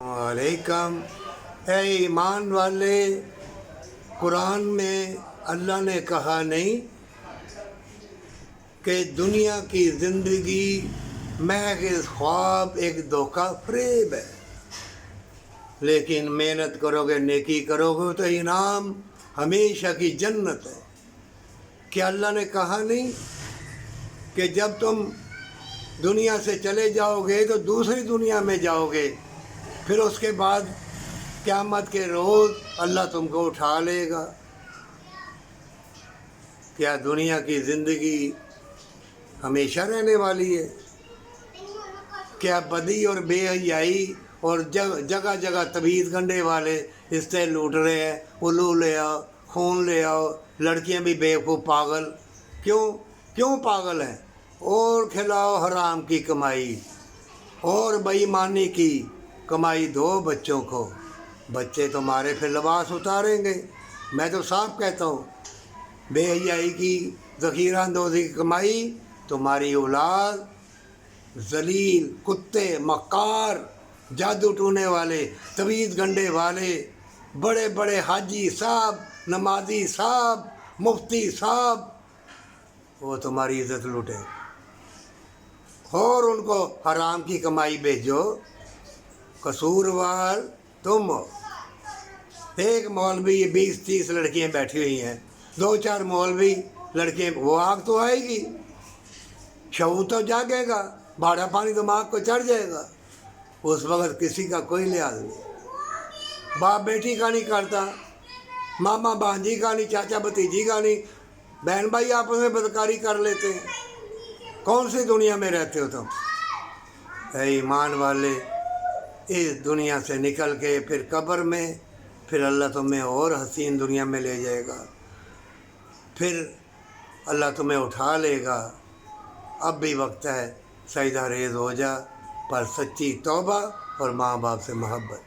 वालेकुम। ए ईमान वाले, कुरान में अल्लाह ने कहा नहीं कि दुनिया की ज़िंदगी महज ख्वाब, एक धोखा फ़रेब है, लेकिन मेहनत करोगे, नेकी करोगे तो इनाम हमेशा की जन्नत है। क्या अल्लाह ने कहा नहीं कि जब तुम दुनिया से चले जाओगे तो दूसरी दुनिया में जाओगे, फिर उसके बाद क़यामत के रोज़ अल्लाह तुमको उठा लेगा। क्या दुनिया की ज़िंदगी हमेशा रहने वाली है? क्या बदी और बेहयाई और जगह जगह तबीयत गंढे वाले इससे लूट रहे हैं, उल्लू ले आओ, खून ले आओ, लड़कियां भी बेवकूफ़ पागल। क्यों पागल हैं? और खिलाओ हराम की कमाई और बेईमानी की कमाई दो बच्चों को, बच्चे तुम्हारे फिर लिबास उतारेंगे। मैं तो साफ कहता हूँ, बेहयाई की ज़ख़ीरा अंदोज़ी की कमाई तुम्हारी औलाद ज़लील, कुत्ते, मक्कार, जादू टूने वाले, तवीज़ गंढे वाले, बड़े बड़े हाजी साहब, नमाजी साहब, मुफ्ती साहब, वो तुम्हारी इज़्ज़त लूटे और उनको हराम की कमाई भेजो। कसूरवार तुम हो। एक मौलवी 20-30 लड़कियां बैठी हुई हैं, 2-4 मौलवी लड़कियां, वो आग तो आएगी, शऊर तो जागेगा, भाड़ा पानी दिमाग को चढ़ जाएगा। उस वक़्त किसी का कोई लिहाज नहीं, बाप बेटी का नहीं करता, मामा भांजी का नहीं, चाचा भतीजी का नहीं, बहन भाई आपस में बदकारी कर लेते हैं। कौन सी दुनिया में रहते हो तुम? ऐ ईमान वाले, इस दुनिया से निकल के फिर कब्र में, फिर अल्लाह तुम्हें और हसीन दुनिया में ले जाएगा, फिर अल्लाह तुम्हें उठा लेगा। अब भी वक्त है, सजदा रेज़ हो जा, पर सच्ची तौबा और माँ बाप से मोहब्बत।